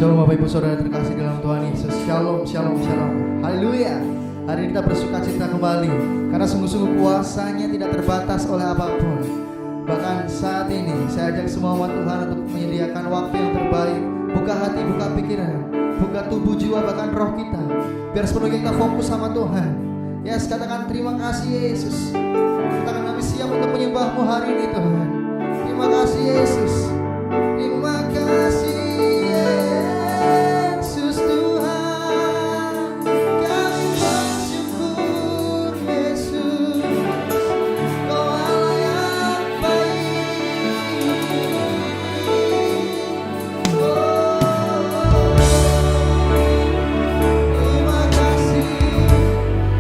Shalom Bapak Ibu Saudara terkasih dalam Tuhan Yesus. Shalom, shalom, shalom. Haleluya. Hari ini kita bersuka cita kembali karena sungguh-sungguh kuasanya tidak terbatas oleh apapun. Bahkan saat ini saya ajak semua umat Tuhan untuk menyediakan waktu yang terbaik. Buka hati, buka pikiran, buka tubuh, jiwa, bahkan roh kita, biar sepenuhnya kita fokus sama Tuhan. Yes, katakan terima kasih Yesus. Katakan kami siap untuk menyembah-Mu hari ini Tuhan. Terima kasih Yesus. Terima kasih Yesus Tuhan. Kami bersyukur Yesus. Kau Allah yang baik. Terima kasih,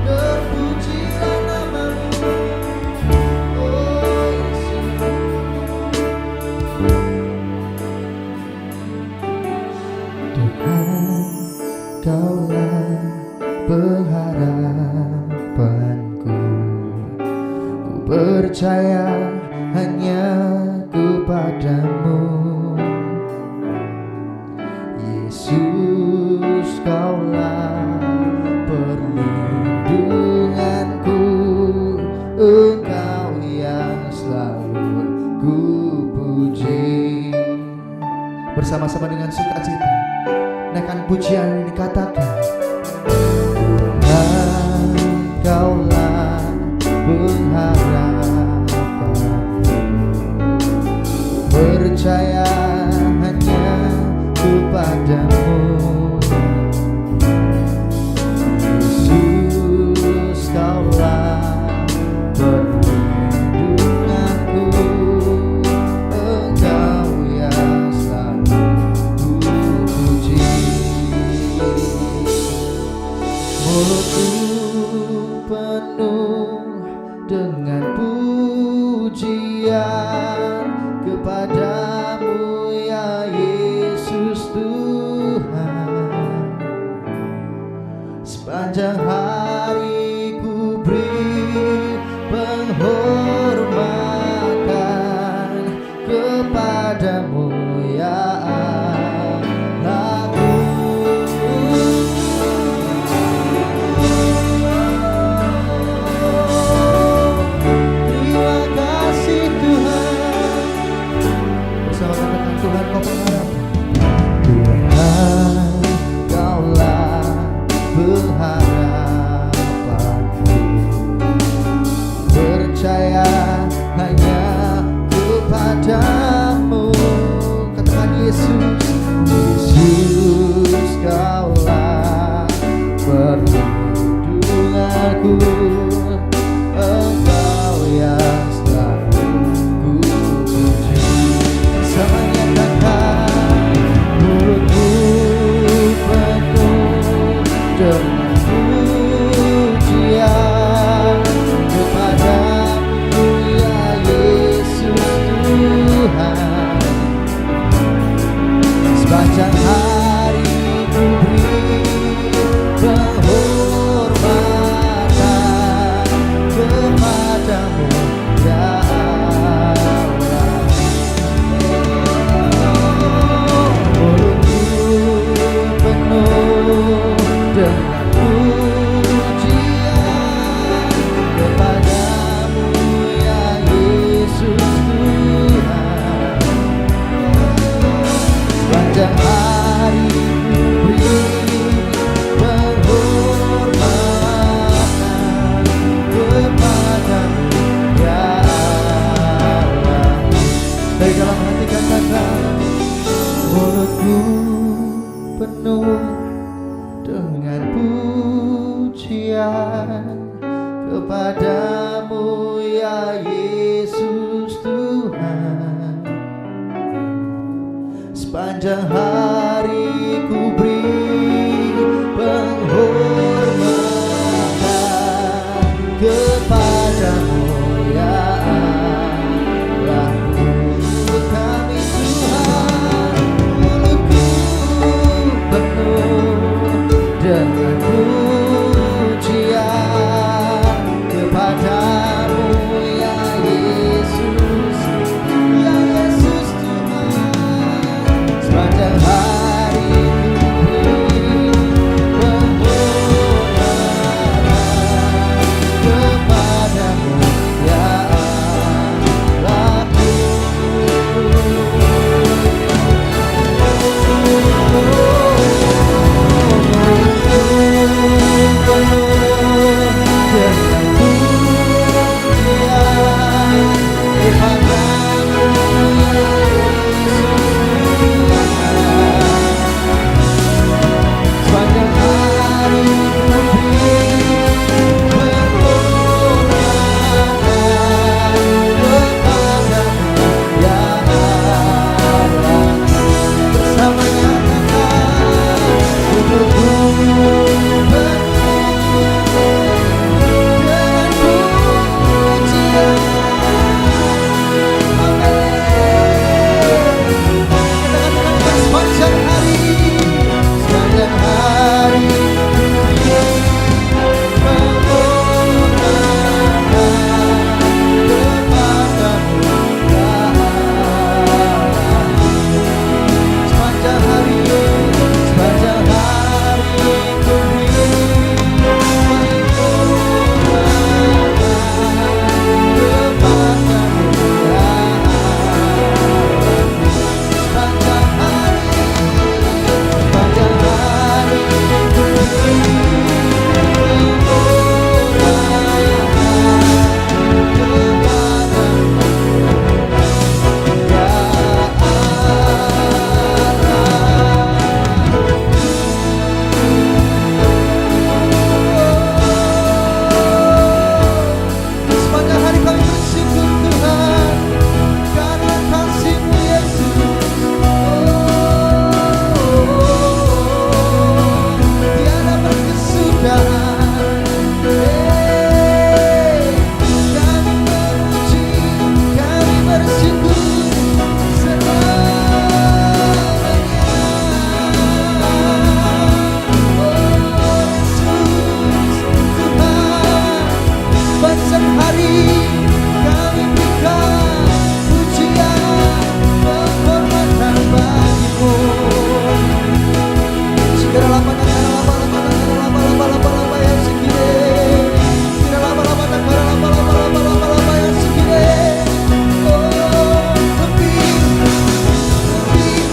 terpujilah nama-Mu. Kaulah pengharapanku, ku percaya hanya kepadamu. Yesus, Kaulah perlindunganku, Engkau yang selalu ku puji. Bersama-sama dengan sukacita naikkan pujian ini, katakan Tuhan, Kaulah pengharapanku, percaya hanya kepadamu. Yesus, Kaulah perlindunganku, Engkau yang selalu mulutku penuh dengan pujian kepadamu ya Yesus Tuhan. Sepanjang hari ku beri penghormatan kepadamu ya pengharapanku, percaya hanya kepadamu. Katakan Yesus, Yesus, Kaulah perlindunganku, Engkau yang selalu ku puji. Sama nyatakan mulutku penuh dengan pujian kepadamu ya Yesus Tuhan. Sepanjang hari ku beri penghormatan kepadamu ya Allah. Mulutku penuh dengan pujian kepadamu ya Yesus Tuhan. Sepanjang hari ku beri penghormatan kepadamu ya Allah. Dari dalam hati katakan, mulutku penuh dengan pujian kepadamu ya Yesus Tuhan. Sepanjang hari ku beri penghormatan kepadamu ya Allah. Kami Tuhan, mulutku penuh dengan pujian kepadamu ya Yesus, ya Yesus Tuhan. Sepanjang hari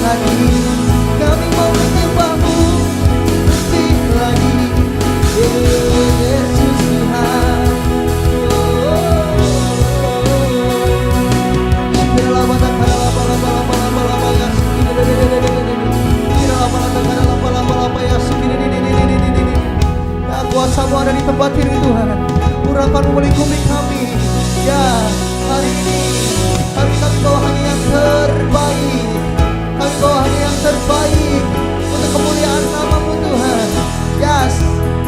lagi, kami mau menyembahmu lebih lagi. Yesus Tuhan. Kuasamu ada di tempat ini Tuhan. Urapanmu melingkupi kami. Ya, hari ini kami bawa hanya yang terbaik. Kami bawa hanya yang terbaik untuk kemuliaan nama-Mu Tuhan. Yes,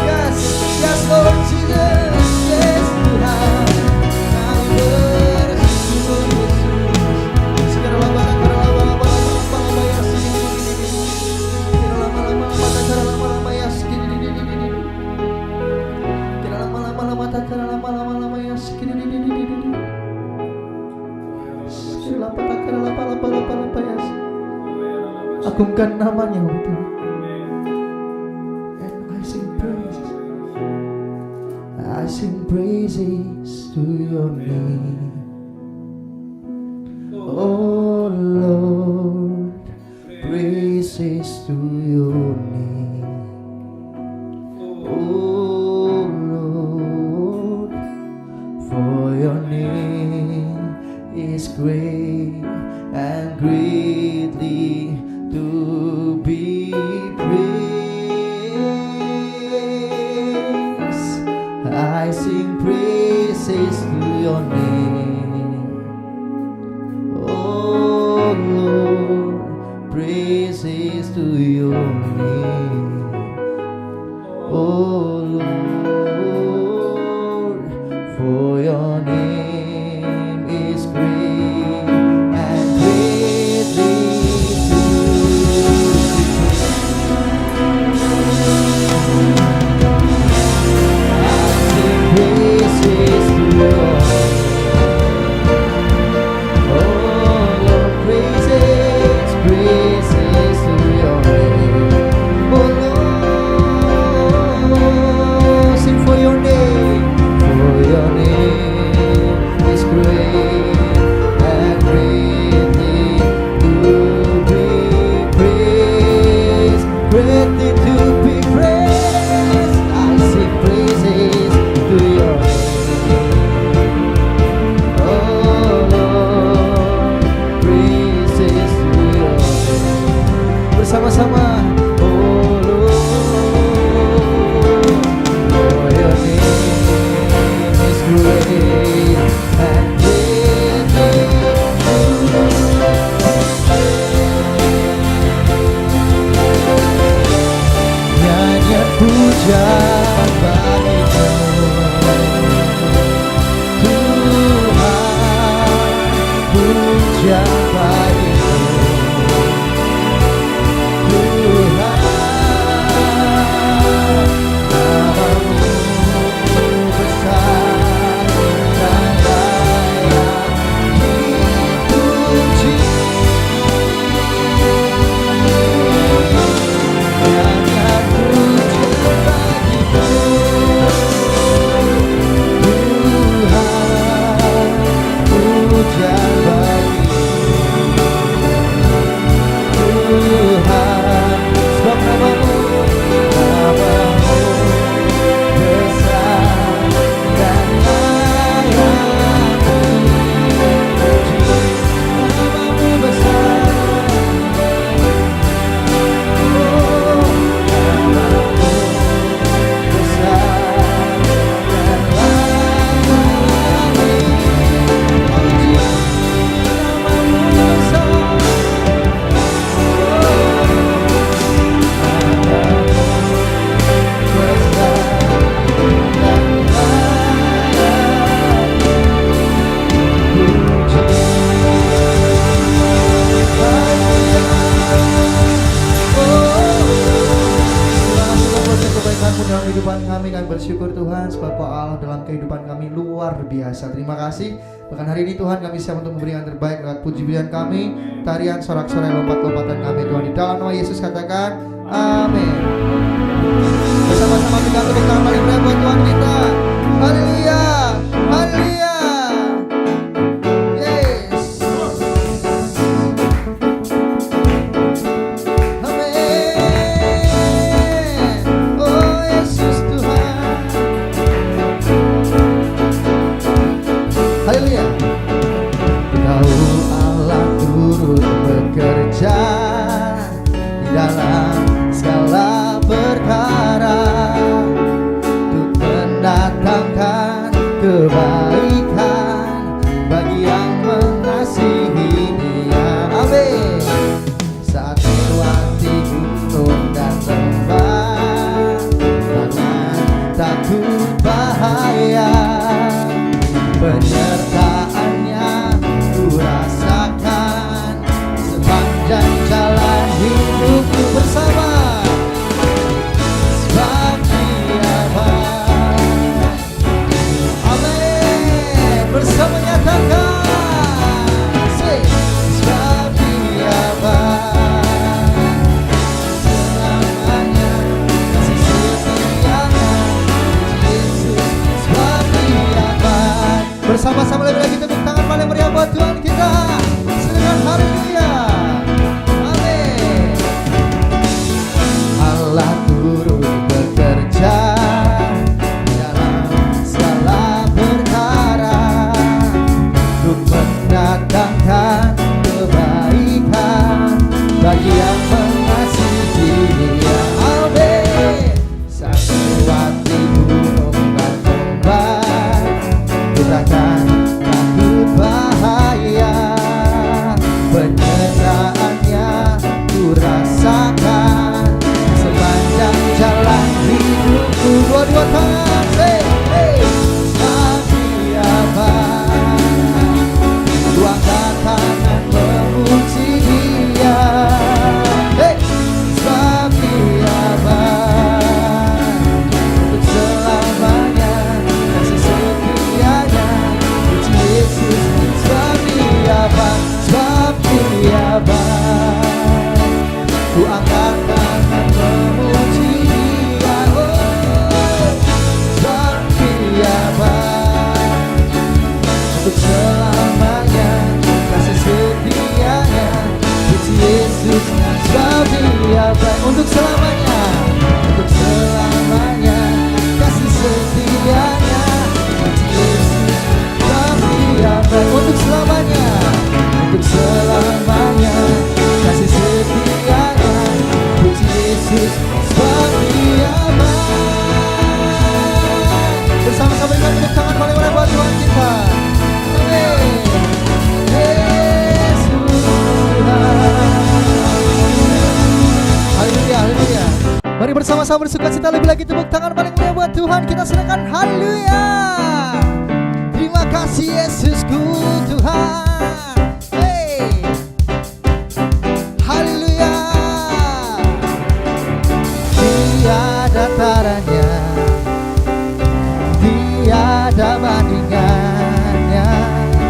yes, yes Lord Jesus. Yes Tuhan. Kami bersyukur Yesus. Segera lama-lama ya segini. Segera lama-lama ya segini. Agungkan namanya Tuhan. And I sing praises to your name, oh Lord, praises to your name, oh Lord, for your name is great and greatly to be praised. I sing praises to your name, oh Lord, praises to your name, oh Lord, for your name is great and greatly to sama-sama. Oh Lord, for your name is great and nyanyian puja bagimu Tuhan, puja bagimu dalam kehidupan kami bersyukur Tuhan sebab Allah dalam kehidupan kami luar biasa. Terima kasih. Bahkan hari ini Tuhan kami siap untuk memberikan terbaik lewat puji-pujian kami, tarian, sorak-sorai, lompat-lompatan kami Tuhan. Di dalam nama Yesus katakan amin. Bersama-sama kita tepuk tangan paling meriah buat Tuhan kita. Haleluya, haleluya. Yes. ku angkatkan dan memuji Dia. Setia baik untuk selamanya, kasih setianya. Puji Yesus, sebab Dia baik untuk selamanya, untuk selamanya, kasih setianya. Puji Yesus, sebab Dia baik untuk selamanya, untuk selamanya, kasih setianya. Puji Yesus, sebab Dia baik. Bersama-sama dengan tepuk tangan paling meriah buat Tuhan kita. Amin. Yesus Tuhan. Haleluya, haleluya. Mari bersama-sama bersukacita lebih lagi, tepuk tangan paling meriah buat Tuhan kita serahkan. Haleluya. Terima kasih Yesusku Tuhan. Hey. Haleluya. Tiada taranya, tiada bandingannya,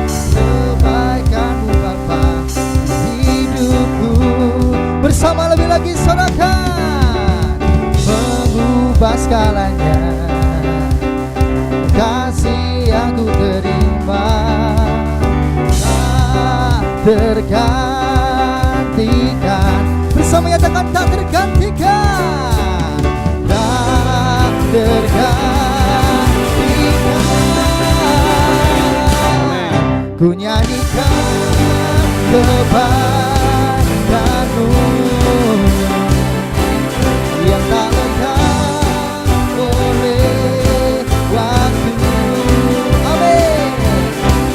kebaikan-Mu Bapa hidupku. Bersama lebih lagi sorakan, mengubah segalanya, kasih yang ku terima tak tergantikan. Bersama nyatakan tak tergantikan, tak tergantikan. Ku nyanyikan kebaikan-Mu yang tak lekang oleh waktu. Amin.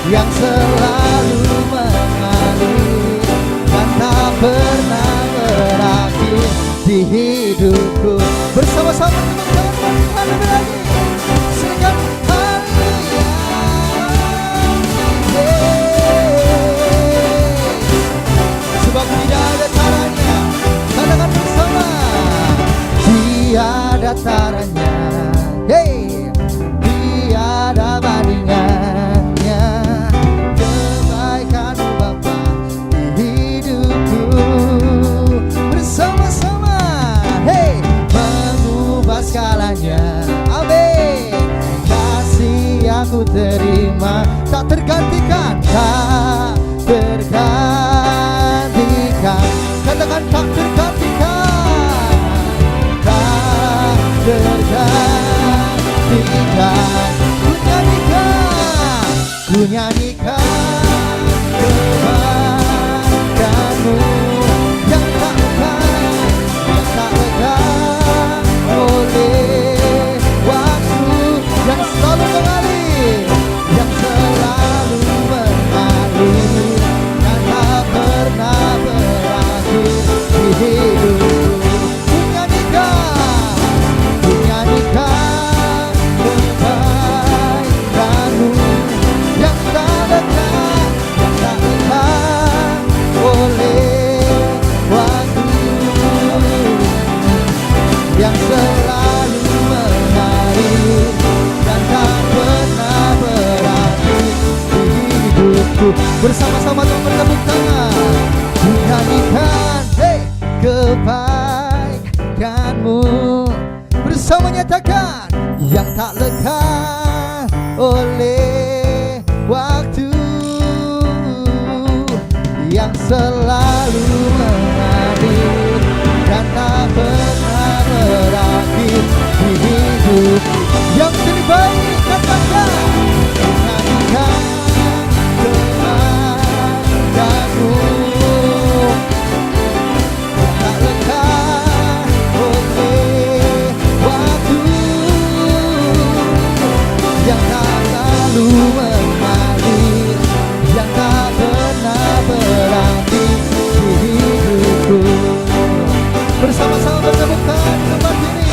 Yang selalu mengalir dan tak pernah berakhir di hidupku. Bersama-sama tepuk tangan Tuhan lebih lagi. Silakan. Sebab tidak ada taranya, katakan bersama. Tiada taranya, hey, tiada bandingannya, kebaikan-Mu Bapa di hidupku. Bersama-sama, hey, mengubah segalanya. Amin. Kasih yang ku terima tak tergantikan, tak tergantikan. Katakan tak tergantikan, tak tergantikan. Ku nyanyikan, ku nyanyikan kebaikan-Mu yang tak lekang, yang tak lekang oleh waktu. Yang selalu mengalir, yang selalu mengalir dan tak pernah berakhir di hidup. Ku nyanyikan kebaikan-Mu yang tak lekang, yang tak lekang oleh waktu. Yang selalu mengalir dan tak pernah berakhir di hidupku. Bersama-sama Tuhan bertepuk tangan, ku nyanyikan, hey, kebaikan-Mu. Bersama nyatakan, yang tak lekang oleh waktu, yang selalu mengalir dan tak pernah berakhir di hidup. Yang terbaik katakan, nyanyikan kebaikan-Mu yang tak lekang oleh waktu, yang tak lalu mengalir, yang tak pernah berakhir di hidupku. Bersama-sama bertepuk tangan tempat ini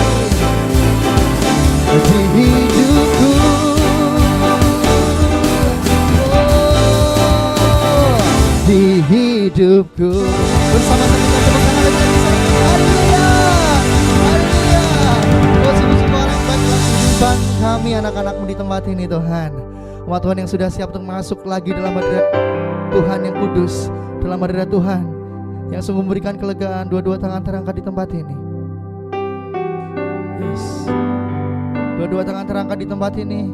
di hidupku. Oh, di hidupku. Bersama-sama kita tepuk tangan lagi. Haleluya, haleluya. Oh, sungguh-sungguh orang baik dalam kehidupan kami, anak-anak-Mu di tempat ini Tuhan. Umat Tuhan yang sudah siap untuk masuk lagi dalam hadirat Tuhan yang kudus, dalam hadirat Tuhan yang sungguh memberikan kelegaan. Dua-dua tangan terangkat di tempat ini. Yes. Dua-dua tangan terangkat di tempat ini.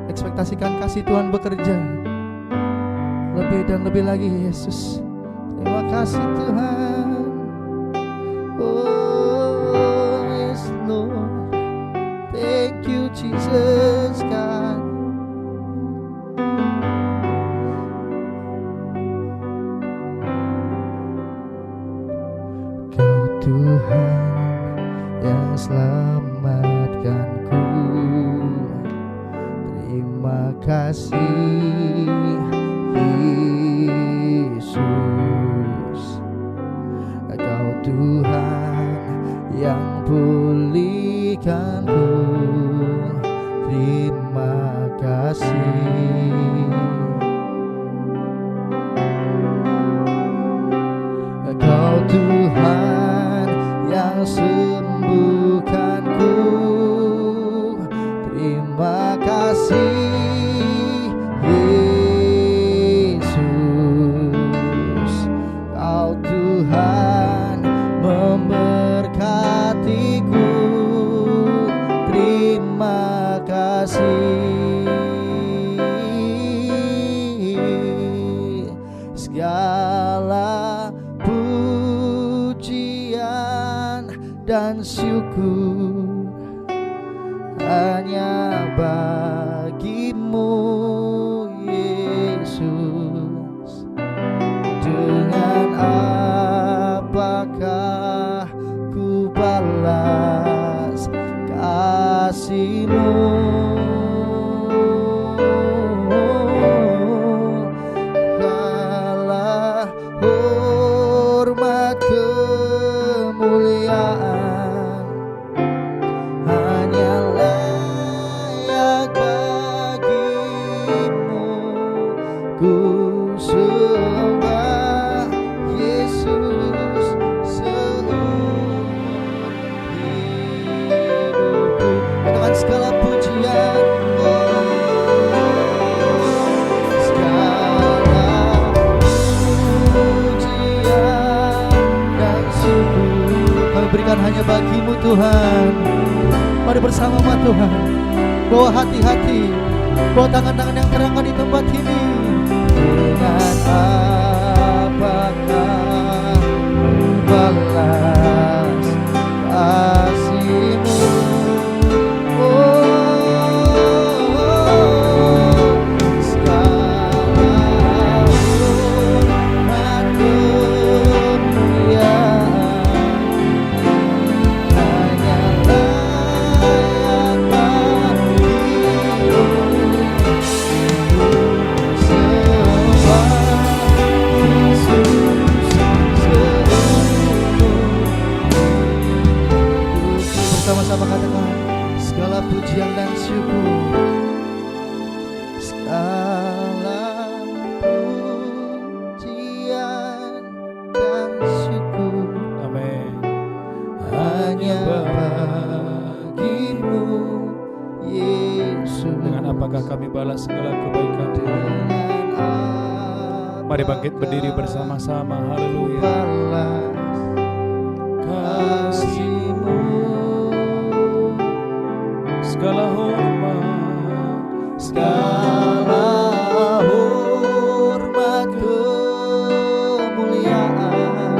Ekspektasikan kasih Tuhan bekerja lebih dan lebih lagi, Yesus. Terima kasih Tuhan. Oh yes Lord, thank you Jesus God. Kau Tuhan yang selamatkanku. Terima kasih Yesus. Kau Tuhan yang pulihkanku. Terima kasih. Kau Tuhan yang sembuhkanku. Terima kasih Yesus. Kau Tuhan memberkatiku. Terima kasih. Segala pujian dan syukur hanya bagimu Yesus. Dengan apakah ku balas kasih-Mu? Segala hormat kemuliaan hanya layak bagimu. Ku sembah Yesus seumur hidupku. Katakan segala pujian, segala pujian dan syukur kami berikan hanya bagimu Tuhan. Mari bersama Tuhan, bawa hati-hati, bawa tangan-tangan yang terangkat di tempat ini. Dengan apakah balas kasih-Mu? Segala hormat kemuliaan hanya layak bagimu. Bersama-sama katakan segala pujian dan syukur. Segala pujian dan syukur. Amin. Hanya bagimu Yesus. Dengan apakah kami balas segala kebaikan? Mari bangkit berdiri bersama-sama. Haleluya. Kasih-Mu. Segala hormat, Segala hormat kemuliaan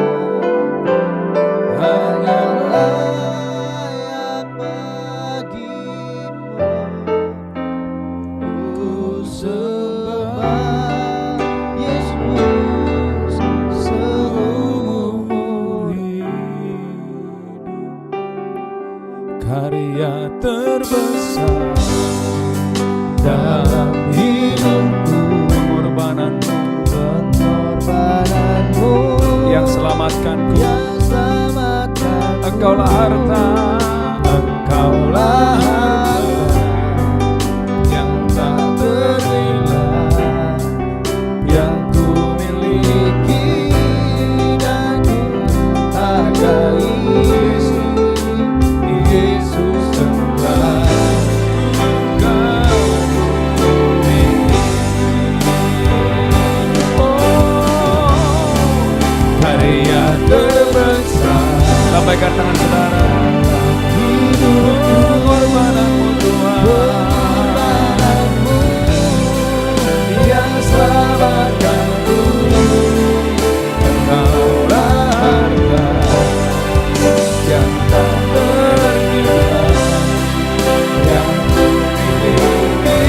hanya layak bagimu. Ku sembah Yesus seumur hidup. Karya terbesar dalam hidupku, pengorbananmu yang selamatkanku. Engkaulah harta, engkaulah harta yang tak ternilai, yang ku miliki dan ku hargai. Yesus telah Engkau terbesar. Lambaikan tangan saudara. Pengorbananmu Tuhan, yang selamatkanku. Engkaulah harga yang tak ternilai, yang ku miliki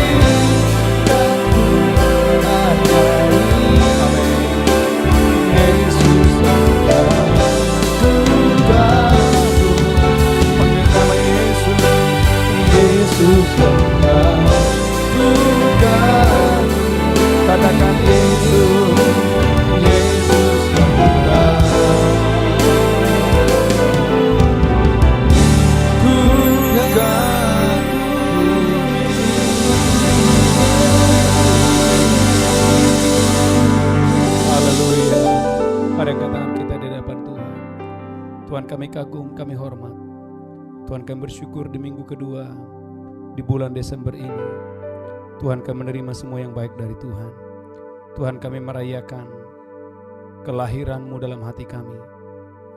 dan ku hargai. Amin. Yesus engkau Tuhanku. Panggil nama Yesus. Yesus engkau Tuhanku. Katakan Yesus. Yesus engkau Haleluya. Mari angkat tangan kita di hadapan Tuhan. Tuhan, kami kagum, kami hormat. Tuhan, kami bersyukur di minggu kedua di bulan Desember ini. Tuhan, kami menerima semua yang baik dari Tuhan. Tuhan, kami merayakan kelahiran-Mu dalam hati kami.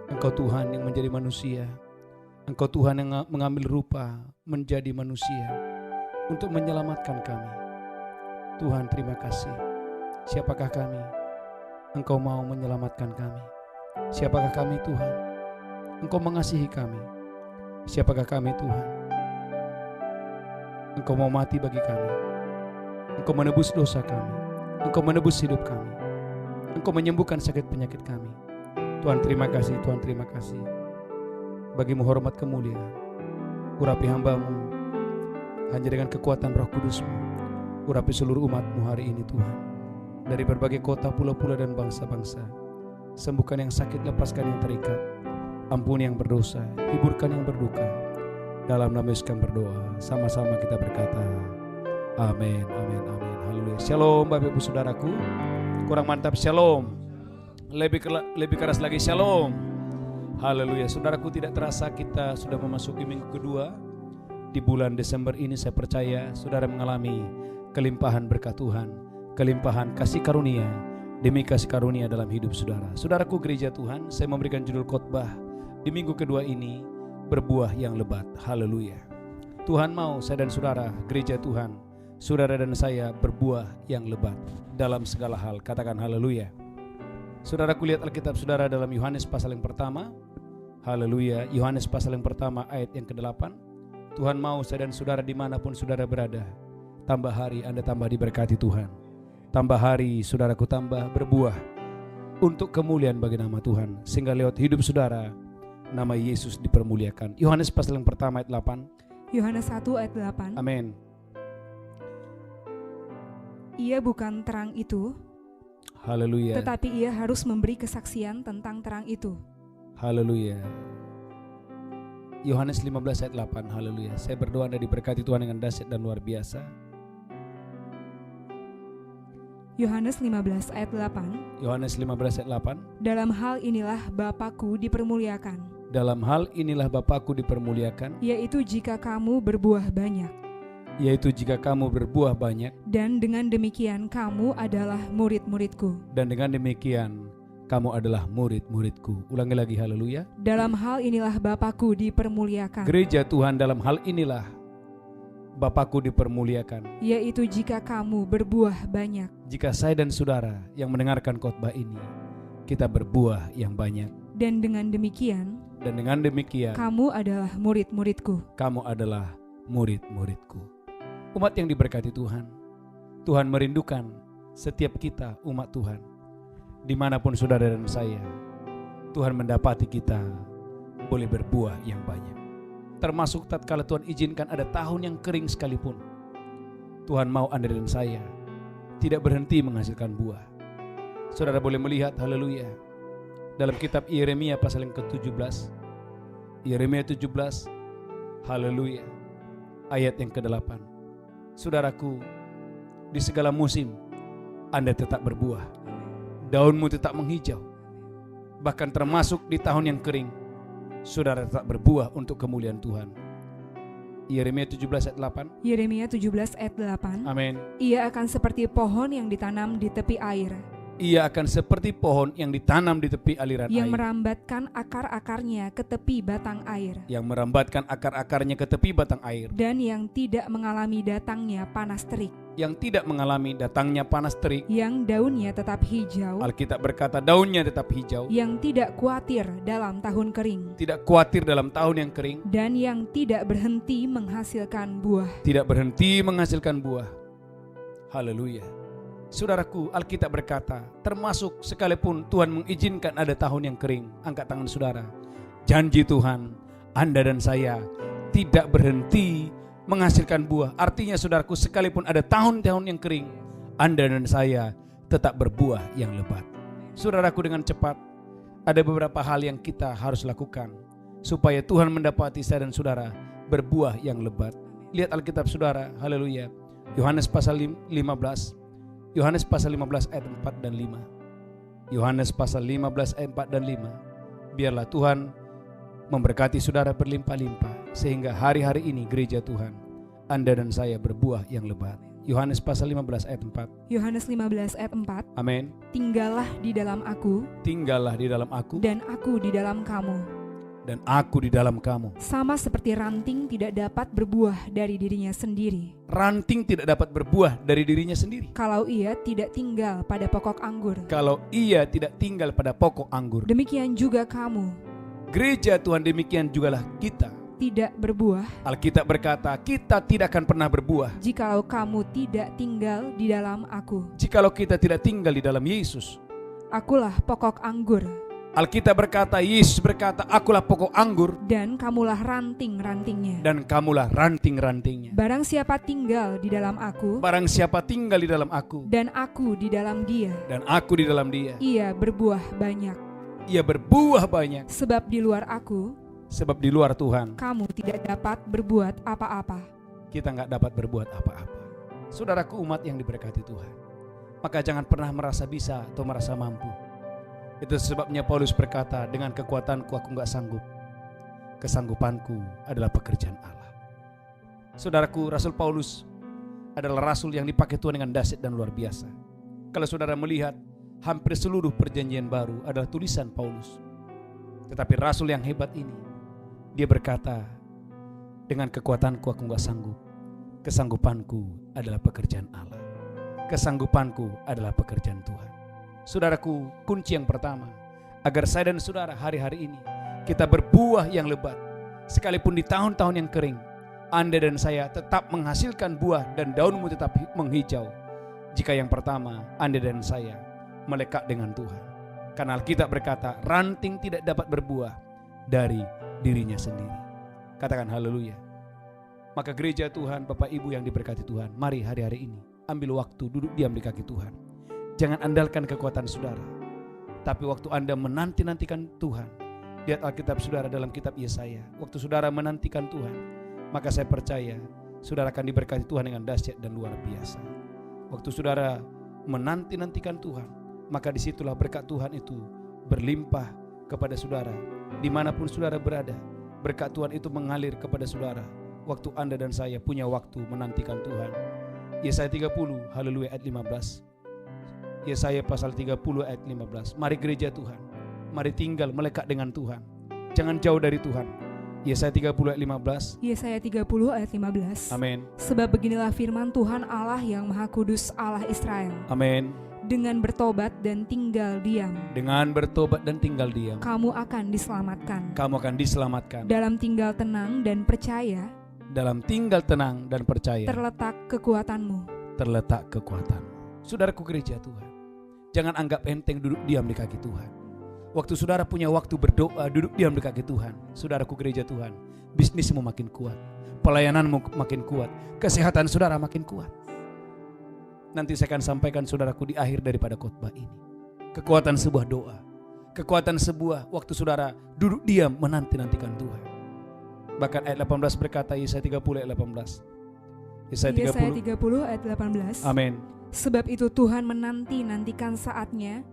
Engkau Tuhan yang menjadi manusia. Engkau Tuhan yang mengambil rupa menjadi manusia untuk menyelamatkan kami. Tuhan, terima kasih. Siapakah kami? Engkau mau menyelamatkan kami. Siapakah kami Tuhan? Engkau mengasihi kami. Siapakah kami Tuhan? Engkau mau mati bagi kami. Engkau menebus dosa kami. Engkau menebus hidup kami. Engkau menyembuhkan sakit penyakit kami. Tuhan, terima kasih. Tuhan, terima kasih. Bagi-Mu hormat kemuliaan. Urapi hamba-Mu hanya dengan kekuatan Roh Kudus-Mu. Urapi seluruh umat-Mu hari ini Tuhan. Dari berbagai kota, pulau-pulau dan bangsa-bangsa. Sembuhkan yang sakit, lepaskan yang terikat. Ampuni yang berdosa, hiburkan yang berduka. Dalam nama Yesus kami berdoa. Sama-sama kita berkata, amin, amin, amin. Haleluya. Shalom Bapak Ibu Saudaraku. Kurang mantap, shalom. Lebih keras lagi, shalom. Haleluya. Saudaraku, tidak terasa kita sudah memasuki minggu kedua. Di bulan Desember ini saya percaya saudara mengalami kelimpahan berkat Tuhan, kelimpahan kasih karunia demi kasih karunia dalam hidup saudara. Saudaraku gereja Tuhan, saya memberikan judul khotbah di minggu kedua ini, berbuah yang lebat. Haleluya. Tuhan mau saya dan saudara, gereja Tuhan, saudara dan saya berbuah yang lebat dalam segala hal. Katakan haleluya. Saudaraku, lihat Alkitab saudara dalam Yohanes pasal yang pertama. Haleluya. Yohanes pasal yang pertama ayat yang ke-8. Tuhan mau saya dan saudara dimanapun saudara berada, tambah hari Anda tambah diberkati Tuhan. Tambah hari saudaraku tambah berbuah untuk kemuliaan bagi nama Tuhan. Sehingga lewat hidup saudara nama Yesus dipermuliakan. Yohanes pasal yang pertama ayat 8. Yohanes 1 ayat 8. Amin. Ia bukan terang itu, Haleluya. tetapi ia harus memberi kesaksian tentang terang itu. Haleluya. Yohanes 15 ayat 8. Haleluya. Saya berdoa Anda diberkati Tuhan dengan dahsyat dan luar biasa. Yohanes 15 ayat 8. Yohanes 15 ayat 8. Dalam hal inilah Bapa-Ku dipermuliakan, Dalam hal inilah Bapa-Ku dipermuliakan, yaitu jika kamu berbuah banyak, yaitu jika kamu berbuah banyak, dan dengan demikian kamu adalah murid-murid-Ku. dan dengan demikian kamu adalah murid-murid-Ku. Ulangi lagi, haleluya. Dalam hal inilah Bapa-Ku dipermuliakan, Gereja Tuhan, dalam hal inilah Bapa-Ku dipermuliakan, yaitu jika kamu berbuah banyak. jika saya dan saudara yang mendengarkan khotbah ini kita berbuah yang banyak, Dan dengan demikian dan dengan demikian kamu adalah murid-murid-Ku. kamu adalah murid-murid-Ku. Umat yang diberkati Tuhan, Tuhan merindukan setiap kita umat Tuhan, dimanapun saudara dan saya, Tuhan mendapati kita boleh berbuah yang banyak. Termasuk tatkala Tuhan izinkan ada tahun yang kering sekalipun, Tuhan mau Anda dan saya tidak berhenti menghasilkan buah. Saudara boleh melihat, haleluya, dalam kitab Yeremia pasal yang ke-17. Yeremia 17, haleluya, ayat yang ke-8. Saudaraku, di segala musim Anda tetap berbuah, daunmu tetap menghijau. Bahkan termasuk di tahun yang kering, saudara tetap berbuah untuk kemuliaan Tuhan. Yeremia 17 ayat 8. Yeremia 17 ayat 8. Amin. Ia akan seperti pohon yang ditanam di tepi air, Ia akan seperti pohon yang ditanam di tepi aliran yang air, merambatkan akar-akarnya ke tepi batang air, yang merambatkan akar-akarnya ke tepi batang air, dan yang tidak mengalami datangnya panas terik, yang tidak mengalami datangnya panas terik. yang daunnya tetap hijau, Alkitab berkata daunnya tetap hijau, yang tidak khawatir dalam tahun kering, tidak khawatir dalam tahun yang kering, dan yang tidak berhenti menghasilkan buah. tidak berhenti menghasilkan buah. Haleluya. Saudaraku, Alkitab berkata, termasuk sekalipun Tuhan mengizinkan ada tahun yang kering, angkat tangan saudara. Janji Tuhan, Anda dan saya tidak berhenti menghasilkan buah. Artinya saudaraku, sekalipun ada tahun-tahun yang kering, Anda dan saya tetap berbuah yang lebat. Saudaraku, dengan cepat, ada beberapa hal yang kita harus lakukan supaya Tuhan mendapati saya dan saudara berbuah yang lebat. Lihat Alkitab saudara, haleluya. Yohanes pasal 15 ayat 4 dan 5. Yohanes pasal 15 ayat 4 dan 5. Biarlah Tuhan memberkati saudara berlimpah-limpah, sehingga hari-hari ini gereja Tuhan, Anda dan saya berbuah yang lebat. Yohanes pasal 15 ayat 4. Yohanes 15 ayat 4. Amin. Tinggallah di dalam aku, Tinggallah di dalam aku, dan aku di dalam kamu. dan aku di dalam kamu. Sama seperti ranting tidak dapat berbuah dari dirinya sendiri, Ranting tidak dapat berbuah dari dirinya sendiri kalau ia tidak tinggal pada pokok anggur. kalau ia tidak tinggal pada pokok anggur. Demikian juga kamu Gereja Tuhan, demikian jugalah kita. tidak berbuah Alkitab berkata kita tidak akan pernah berbuah jikalau kamu tidak tinggal di dalam aku. jikalau kita tidak tinggal di dalam Yesus. Akulah pokok anggur, Alkitab berkata, Yesus berkata, akulah pokok anggur dan kamulah ranting-rantingnya. dan kamulah ranting-rantingnya. Barang siapa tinggal di dalam aku, Barang siapa tinggal di dalam aku dan aku di dalam dia, dan aku di dalam dia, ia berbuah banyak. ia berbuah banyak. Sebab di luar aku, Sebab di luar Tuhan kamu tidak dapat berbuat apa-apa. kita nggak dapat berbuat apa-apa. Saudaraku, umat yang diberkati Tuhan, maka jangan pernah merasa bisa atau merasa mampu. Itu sebabnya Paulus berkata, dengan kekuatanku aku nggak sanggup, kesanggupanku adalah pekerjaan Allah. Saudaraku, Rasul Paulus adalah rasul yang dipakai Tuhan dengan dahsyat dan luar biasa. Kalau saudara melihat, hampir seluruh perjanjian baru adalah tulisan Paulus. Tetapi rasul yang hebat ini, dia berkata, dengan kekuatanku aku nggak sanggup, kesanggupanku adalah pekerjaan Allah. Kesanggupanku adalah pekerjaan Tuhan. Saudaraku, kunci yang pertama agar saya dan saudara hari-hari ini kita berbuah yang lebat, sekalipun di tahun-tahun yang kering, Anda dan saya tetap menghasilkan buah dan daunmu tetap menghijau. Jika yang pertama, Anda dan saya melekat dengan Tuhan. Karena Alkitab berkata, ranting tidak dapat berbuah dari dirinya sendiri. Katakan haleluya. Maka gereja Tuhan, Bapak Ibu yang diberkati Tuhan, mari hari-hari ini ambil waktu duduk diam di kaki Tuhan. Jangan andalkan kekuatan saudara, tapi waktu Anda menanti-nantikan Tuhan. Lihat Alkitab saudara dalam kitab Yesaya. Waktu saudara menantikan Tuhan, maka saya percaya saudara akan diberkati Tuhan dengan dahsyat dan luar biasa. Waktu saudara menanti-nantikan Tuhan, maka disitulah berkat Tuhan itu berlimpah kepada saudara. Dimanapun saudara berada, berkat Tuhan itu mengalir kepada saudara. Waktu Anda dan saya punya waktu menantikan Tuhan. Yesaya 30, haleluya, ayat 15. Yesaya pasal 30 ayat 15. Mari gereja Tuhan, mari tinggal melekat dengan Tuhan. Jangan jauh dari Tuhan. Yesaya 30 ayat 15. Yesaya 30 ayat 15. Amin. Sebab beginilah firman Tuhan Allah yang Maha Kudus, Allah Israel. Amin. Dengan bertobat dan tinggal diam, Dengan bertobat dan tinggal diam, kamu akan diselamatkan. kamu akan diselamatkan. Dalam tinggal tenang dan percaya, Dalam tinggal tenang dan percaya terletak kekuatanmu. terletak kekuatan. Saudaraku gereja Tuhan, jangan anggap enteng duduk diam di kaki Tuhan. Waktu saudara punya waktu berdoa, duduk diam di kaki Tuhan. Saudaraku gereja Tuhan, bisnismu makin kuat, pelayananmu makin kuat, kesehatan saudara makin kuat. Nanti saya akan sampaikan saudaraku di akhir daripada khotbah ini. Kekuatan sebuah doa, kekuatan sebuah waktu saudara duduk diam menanti-nantikan Tuhan. Bahkan ayat 18 berkata, Yesaya 30 ayat 18. Yesaya 30 ayat 18. Amin. Sebab itu Tuhan menanti-nantikan saatnya,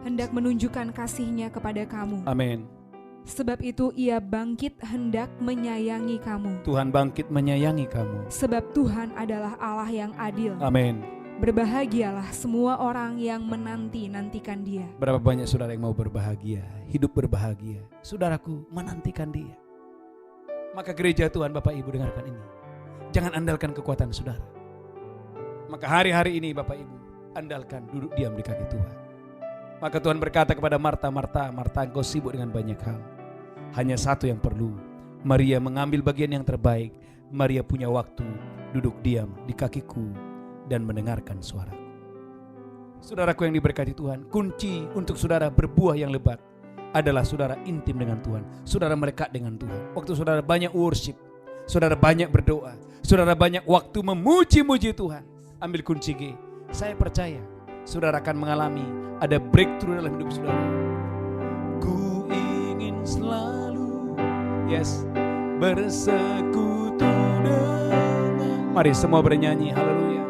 hendak menunjukkan kasih-Nya kepada kamu. Amin. Sebab itu Ia bangkit hendak menyayangi kamu. Tuhan bangkit menyayangi kamu. Sebab Tuhan adalah Allah yang adil. Amin. Berbahagialah semua orang yang menanti-nantikan Dia. Berapa banyak saudara yang mau berbahagia, hidup berbahagia. Saudaraku menantikan Dia. Maka gereja Tuhan, Bapak Ibu dengarkan ini. Jangan andalkan kekuatan saudara. Maka hari-hari ini Bapak Ibu, andalkan duduk diam di kaki Tuhan. Maka Tuhan berkata kepada Marta, Marta, Marta, engkau sibuk dengan banyak hal. Hanya satu yang perlu. Maria mengambil bagian yang terbaik. Maria punya waktu duduk diam di kakiku dan mendengarkan suaraku. Saudaraku yang diberkati Tuhan, kunci untuk saudara berbuah yang lebat adalah saudara intim dengan Tuhan. Saudara melekat dengan Tuhan. Waktu saudara banyak worship, saudara banyak berdoa, saudara banyak waktu memuji-muji Tuhan. Ambil kunci G. Saya percaya saudara akan mengalami ada breakthrough dalam hidup saudara. Ku ingin selalu bersekutu dengan. Mari semua bernyanyi haleluya.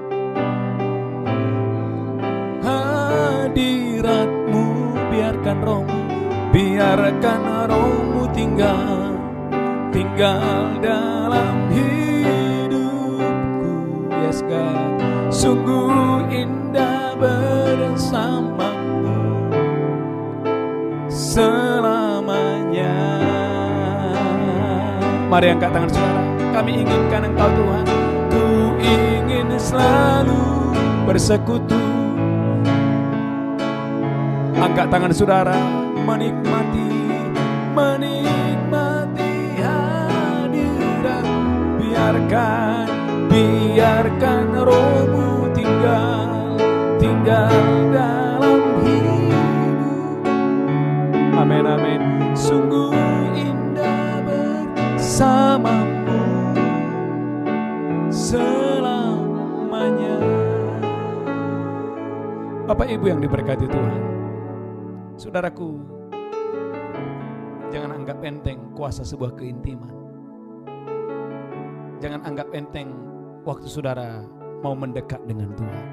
Hadiratmu biarkan rohmu tinggal dalam hidupku. Yes God, sungguh indah bersamamu selamanya. Mari angkat tangan saudara. Kami inginkan Engkau Tuhan. Ku ingin selalu bersekutu. Angkat tangan saudara. Menikmati hadirat. Biarkan rohmu tinggal dalam hidup. Amin, amin. Sungguh indah bersamamu selamanya. Bapak Ibu yang diberkati Tuhan, saudaraku, jangan anggap enteng kuasa sebuah keintiman. Jangan anggap enteng waktu saudara mau mendekat dengan Tuhan.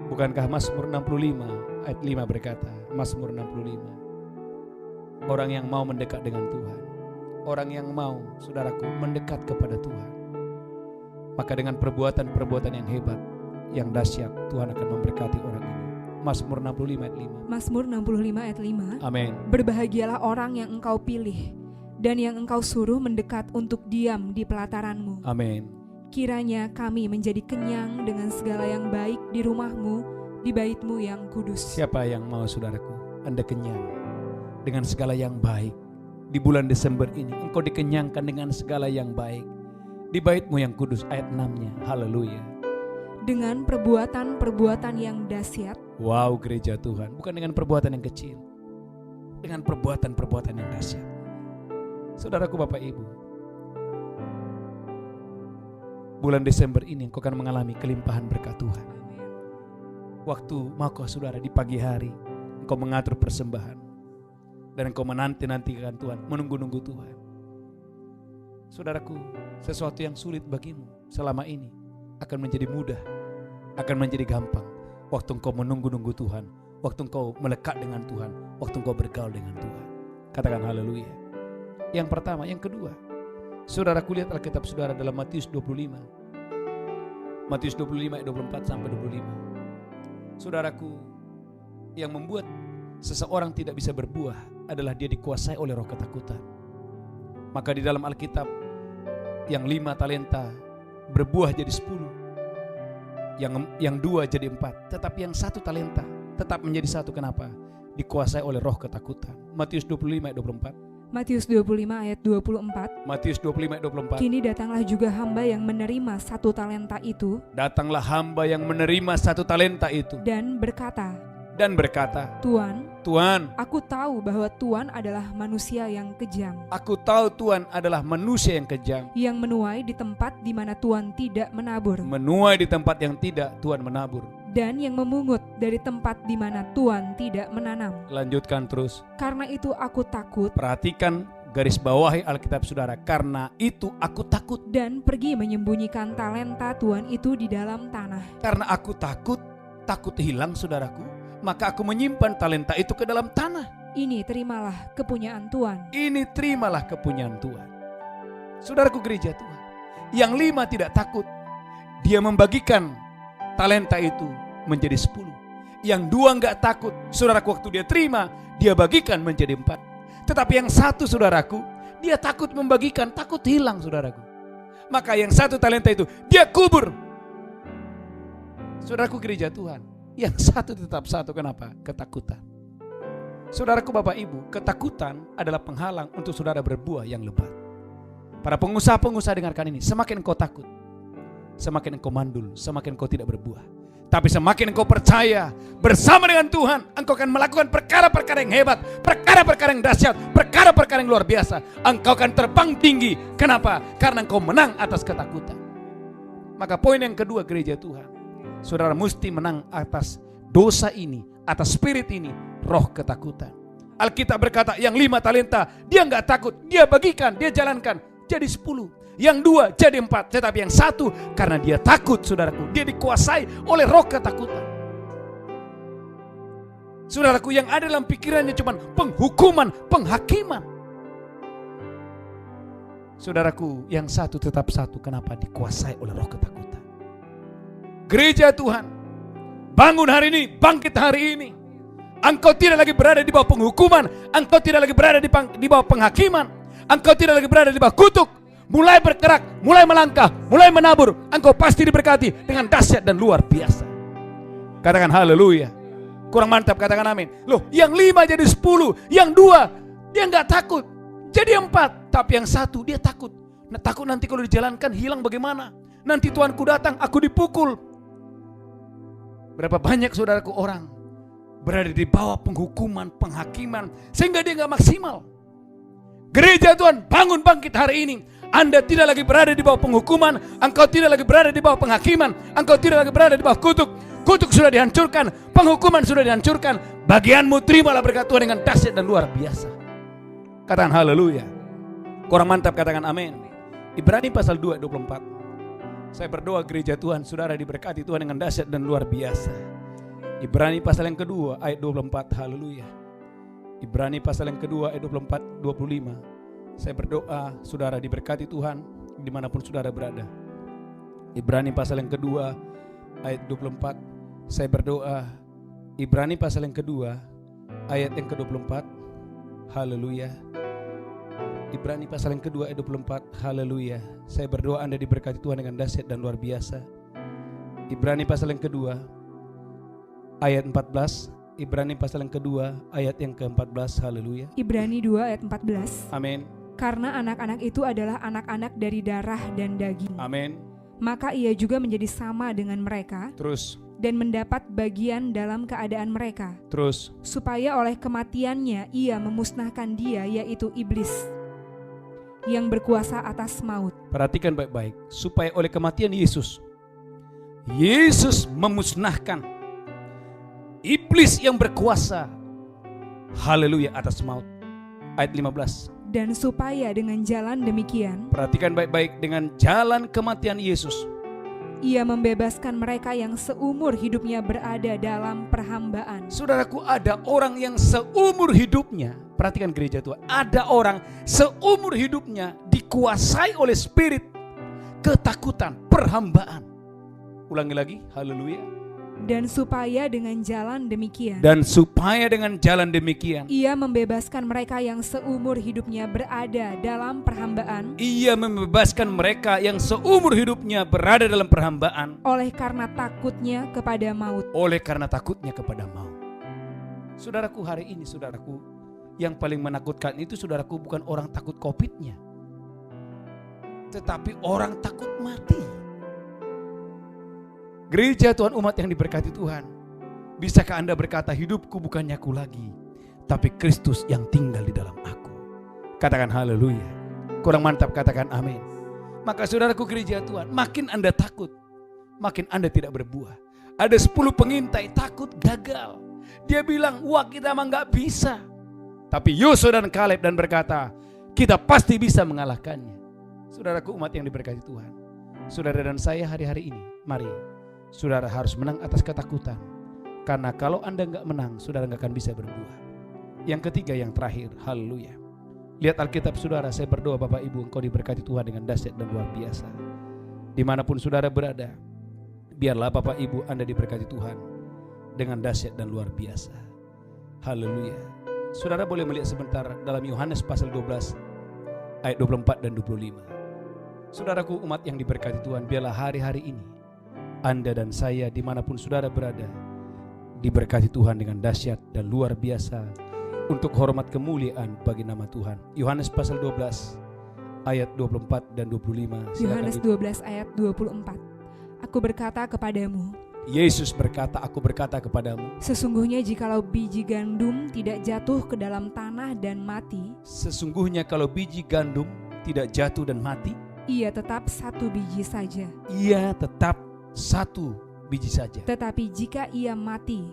Bukankah Mazmur 65 ayat 5 berkata, Mazmur 65, orang yang mau mendekat dengan Tuhan, orang yang mau, saudaraku, mendekat kepada Tuhan, maka dengan perbuatan-perbuatan yang hebat, yang dahsyat, Tuhan akan memberkati orang ini. Mazmur 65 ayat 5. Mazmur 65 ayat 5. Amin. Berbahagialah orang yang Engkau pilih dan yang Engkau suruh mendekat untuk diam di pelataran-Mu. Amin. Kiranya kami menjadi kenyang dengan segala yang baik di rumah-Mu, di bait-Mu yang kudus. Siapa yang mau, saudaraku, Anda kenyang dengan segala yang baik. Di bulan Desember ini engkau dikenyangkan dengan segala yang baik di bait-Mu yang kudus. Ayat 6-nya, haleluya. Dengan perbuatan-perbuatan yang dahsyat. Wow, gereja Tuhan, bukan dengan perbuatan yang kecil, dengan perbuatan-perbuatan yang dahsyat. Saudaraku, Bapak Ibu, bulan Desember ini engkau akan mengalami kelimpahan berkat Tuhan. Waktu maukah saudara di pagi hari engkau mengatur persembahan dan engkau menanti-nantikan Tuhan, menunggu-nunggu Tuhan. Saudaraku, sesuatu yang sulit bagimu selama ini akan menjadi mudah, akan menjadi gampang waktu engkau menunggu-nunggu Tuhan, waktu engkau melekat dengan Tuhan, waktu engkau bergaul dengan Tuhan. Katakan haleluya. Yang pertama, yang kedua, saudaraku, lihat Alkitab saudara dalam Matius 25. Matius 25 ayat 24 sampai 25. Saudaraku, yang membuat seseorang tidak bisa berbuah adalah dia dikuasai oleh roh ketakutan. Maka di dalam Alkitab, yang 5 talenta berbuah jadi 10, yang 2 jadi 4, tetapi yang 1 talenta tetap menjadi 1. Kenapa? Dikuasai oleh roh ketakutan. Matius 25 ayat 24. Matius 25 ayat 24. Matius 25 ayat 24. Kini datanglah juga hamba yang menerima 1 talenta itu. Datanglah hamba yang menerima 1 talenta itu. Dan berkata, Tuan, aku tahu bahwa Tuan adalah manusia yang kejam. Aku tahu Tuan adalah manusia yang kejam, yang menuai di tempat di mana Tuan tidak menabur. Menuai di tempat yang tidak Tuan menabur. Dan yang memungut dari tempat di mana Tuan tidak menanam. Lanjutkan terus. Karena itu aku takut. Perhatikan garis bawahi Alkitab saudara. Karena itu aku takut. Dan pergi menyembunyikan talenta Tuan itu di dalam tanah. Karena aku takut hilang saudaraku, maka aku menyimpan talenta itu ke dalam tanah. Ini terimalah kepunyaan Tuan. Ini terimalah kepunyaan Tuhan. Saudaraku, gereja Tuhan, yang 5 tidak takut. Dia membagikan talenta itu menjadi 10. Yang 2 enggak takut. Saudaraku, waktu dia terima, dia bagikan menjadi 4. Tetapi yang 1, saudaraku, dia takut membagikan, takut hilang, saudaraku. Maka yang 1 talenta itu dia kubur. Saudaraku gereja Tuhan, yang 1 tetap 1, kenapa? Ketakutan. Saudaraku Bapak Ibu, ketakutan adalah penghalang untuk saudara berbuah yang lebat. Para pengusaha-pengusaha dengarkan ini, semakin engkau takut, semakin engkau mandul, semakin engkau tidak berbuah. Tapi semakin engkau percaya bersama dengan Tuhan, engkau akan melakukan perkara-perkara yang hebat, perkara-perkara yang dahsyat, perkara-perkara yang luar biasa. Engkau akan terbang tinggi. Kenapa? Karena engkau menang atas ketakutan. Maka poin yang kedua gereja Tuhan, saudara mesti menang atas dosa ini, atas spirit ini, roh ketakutan. Alkitab berkata yang 5 talenta, dia enggak takut, dia bagikan, dia jalankan, jadi 10. Yang 2 jadi 4, tetapi yang 1 karena dia takut, saudaraku, dia dikuasai oleh roh ketakutan. Saudaraku, yang ada dalam pikirannya cuma penghukuman, penghakiman. Saudaraku, yang 1 tetap 1, kenapa? Dikuasai oleh roh ketakutan. Gereja Tuhan, bangun hari ini, bangkit hari ini. Engkau tidak lagi berada di bawah penghukuman, engkau tidak lagi berada di bawah penghakiman, engkau tidak lagi berada di bawah kutuk. Mulai bergerak, mulai melangkah, mulai menabur, engkau pasti diberkati dengan dahsyat dan luar biasa. Katakan haleluya. Kurang mantap, katakan amin. Loh, yang 5 jadi 10, yang 2 dia enggak takut, jadi 4. Tapi yang 1 dia takut. Nah, takut nanti kalau dijalankan hilang bagaimana? Nanti Tuanku datang, aku dipukul. Berapa banyak saudaraku orang berada di bawah penghukuman, penghakiman, sehingga dia enggak maksimal. Gereja Tuhan, bangun bangkit hari ini. Anda tidak lagi berada di bawah penghukuman, engkau tidak lagi berada di bawah penghakiman, engkau tidak lagi berada di bawah kutuk. Kutuk sudah dihancurkan, penghukuman sudah dihancurkan. Bagianmu terimalah berkat Tuhan dengan dahsyat dan luar biasa. Katakan haleluya. Kurang mantap, katakan amin. Ibrani pasal 2 ayat 24. Saya berdoa gereja Tuhan, saudara diberkati Tuhan dengan dahsyat dan luar biasa. Ibrani pasal yang kedua ayat 24, haleluya. Ibrani pasal yang kedua ayat 24, 25. Saya berdoa saudara diberkati Tuhan dimanapun saudara berada. Ibrani pasal yang kedua ayat 24. Saya berdoa Ibrani pasal yang kedua ayat yang ke-24. Haleluya. Ibrani pasal yang kedua ayat 24. Haleluya. Saya berdoa Anda diberkati Tuhan dengan dahsyat dan luar biasa. Ibrani pasal yang kedua ayat 14. Ibrani pasal yang kedua ayat yang ke-14. Haleluya. Ibrani 2 ayat 14. Amin. Karena anak-anak itu adalah anak-anak dari darah dan daging. Amin. Maka ia juga menjadi sama dengan mereka. Terus. Dan mendapat bagian dalam keadaan mereka. Terus. Supaya oleh kematiannya ia memusnahkan dia, yaitu iblis, yang berkuasa atas maut. Perhatikan baik-baik. Supaya oleh kematian Yesus memusnahkan iblis yang berkuasa, haleluya, atas maut. Ayat 15. Dan supaya dengan jalan demikian, perhatikan baik-baik, dengan jalan kematian Yesus, ia membebaskan mereka yang seumur hidupnya berada dalam perhambaan. Saudaraku, ada orang yang seumur hidupnya, perhatikan gereja Tuhan, ada orang seumur hidupnya dikuasai oleh spirit ketakutan, perhambaan. Ulangi lagi, haleluya. Dan supaya dengan jalan demikian, ia membebaskan mereka yang seumur hidupnya berada dalam perhambaan. Ia membebaskan mereka yang seumur hidupnya berada dalam perhambaan. Oleh karena takutnya kepada maut. Saudaraku, hari ini saudaraku, yang paling menakutkan itu saudaraku bukan orang takut COVID-nya, tetapi orang takut mati. Gereja Tuhan, umat yang diberkati Tuhan, bisakah Anda berkata, hidupku bukannya aku lagi, tapi Kristus yang tinggal di dalam aku? Katakan haleluya. Kurang mantap, katakan amin. Maka saudaraku gereja Tuhan, makin Anda takut, makin Anda tidak berbuah. Ada 10 pengintai takut gagal. Dia bilang, wah kita emang gak bisa. Tapi Yosua dan Kaleb dan berkata, kita pasti bisa mengalahkannya. Saudaraku umat yang diberkati Tuhan, saudara dan saya hari-hari ini, mari saudara harus menang atas ketakutan. Karena kalau Anda gak menang, saudara gak akan bisa berbuah. Yang ketiga, yang terakhir, haleluya. Lihat Alkitab saudara, saya berdoa Bapak Ibu engkau diberkati Tuhan dengan dahsyat dan luar biasa. Dimanapun saudara berada, Biarlah Bapak Ibu Anda diberkati Tuhan dengan dahsyat dan luar biasa. Haleluya. Saudara boleh melihat sebentar dalam Yohanes pasal 12 ayat 24 dan 25. Saudaraku umat yang diberkati Tuhan, biarlah hari-hari ini Anda dan saya dimanapun saudara berada diberkati Tuhan dengan dahsyat dan luar biasa untuk hormat kemuliaan bagi nama Tuhan. Yohanes pasal 12 ayat 24 dan 25. Yohanes 12 ayat 24. Aku berkata kepadamu, Yesus berkata, aku berkata kepadamu, sesungguhnya jikalau biji gandum tidak jatuh ke dalam tanah dan mati, sesungguhnya kalau biji gandum tidak jatuh dan mati, ia tetap satu biji saja. ia tetap satu biji saja. Tetapi jika ia mati,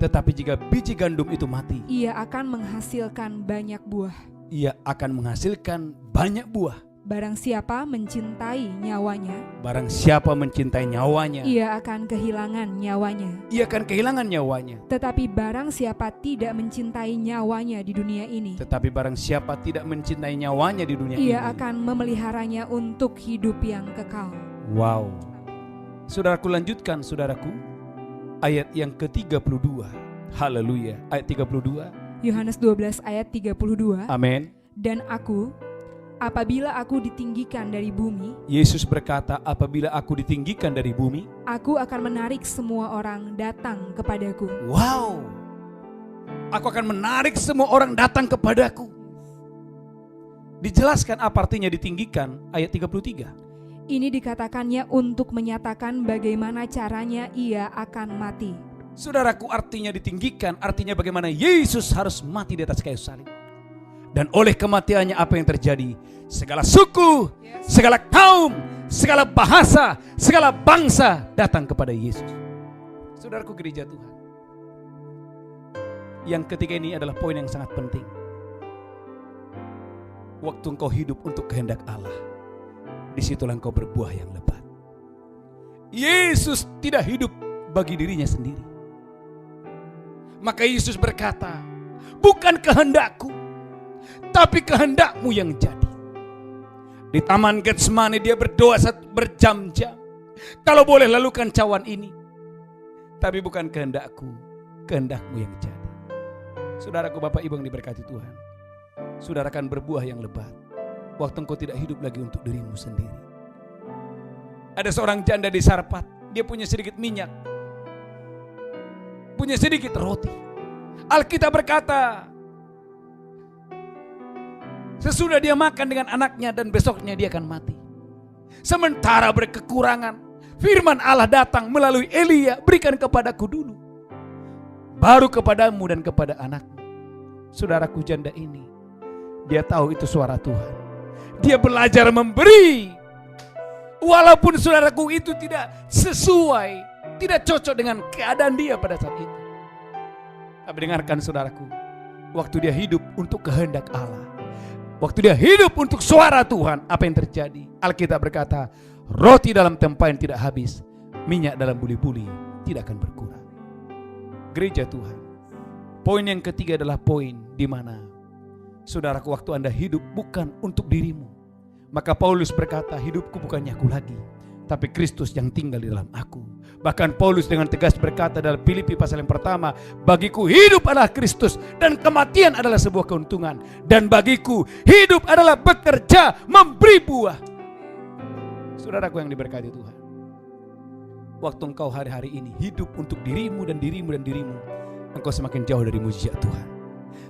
Tetapi jika biji gandum itu mati, ia akan menghasilkan banyak buah. ia akan menghasilkan banyak buah. Barang siapa mencintai nyawanya, Barang siapa mencintai nyawanya, ia akan kehilangan nyawanya. ia akan kehilangan nyawanya. Tetapi barang siapa tidak mencintai nyawanya di dunia ini, Tetapi barang siapa tidak mencintai nyawanya di dunia ini, ia akan memeliharanya untuk hidup yang kekal. wow. Saudaraku, lanjutkan saudaraku, ayat yang ke-32. Haleluya. Ayat 32. Yohanes 12 ayat 32. Amin. Dan aku, apabila aku ditinggikan dari bumi, Yesus berkata, apabila aku ditinggikan dari bumi, aku akan menarik semua orang datang kepadaku. wow, aku akan menarik semua orang datang kepadaku. Dijelaskan apa artinya ditinggikan, ayat 33. Ini dikatakannya untuk menyatakan bagaimana caranya ia akan mati. Saudaraku, artinya ditinggikan, artinya bagaimana Yesus harus mati di atas kayu salib. Dan oleh kematiannya apa yang terjadi? Segala suku, segala kaum, segala bahasa, segala bangsa datang kepada Yesus. Saudaraku gereja Tuhan, yang ketiga ini adalah poin yang sangat penting. Waktu engkau hidup untuk kehendak Allah, disitulah engkau berbuah yang lebat. Yesus tidak hidup bagi dirinya sendiri. Maka Yesus berkata, bukan kehendakku, tapi kehendakmu yang jadi. Di Taman Getsemani dia berdoa berjam-jam, kalau boleh lalukan cawan ini, tapi bukan kehendakku, kehendakmu yang jadi. Saudaraku, Bapak Ibu yang diberkati Tuhan, saudara akan berbuah yang lebat waktu engkau tidak hidup lagi untuk dirimu sendiri. Ada seorang janda di Sarpat, dia punya sedikit minyak, punya sedikit roti. Alkitab berkata, sesudah dia makan dengan anaknya dan besoknya dia akan mati. Sementara berkekurangan, firman Allah datang melalui Elia, berikan kepadaku dulu, baru kepadamu dan kepada anakmu. Saudaraku, janda ini, dia tahu itu suara Tuhan. Dia belajar memberi, walaupun saudaraku itu tidak sesuai, tidak cocok dengan keadaan dia pada saat itu. Tapi dengarkan saudaraku, waktu dia hidup untuk kehendak Allah, waktu dia hidup untuk suara Tuhan, apa yang terjadi? Alkitab berkata, roti dalam tempayan tidak habis, minyak dalam buli-buli tidak akan berkurang. Gereja Tuhan, poin yang ketiga adalah poin di mana saudaraku, waktu Anda hidup bukan untuk dirimu, maka Paulus berkata, hidupku bukannya aku lagi, tapi Kristus yang tinggal di dalam aku. Bahkan Paulus dengan tegas berkata dalam Filipi pasal yang pertama, bagiku hidup adalah Kristus dan kematian adalah sebuah keuntungan. Dan bagiku hidup adalah bekerja memberi buah. Saudaraku yang diberkati Tuhan, waktu engkau hari-hari ini hidup untuk dirimu dan dirimu dan dirimu, engkau semakin jauh dari mujizat Tuhan.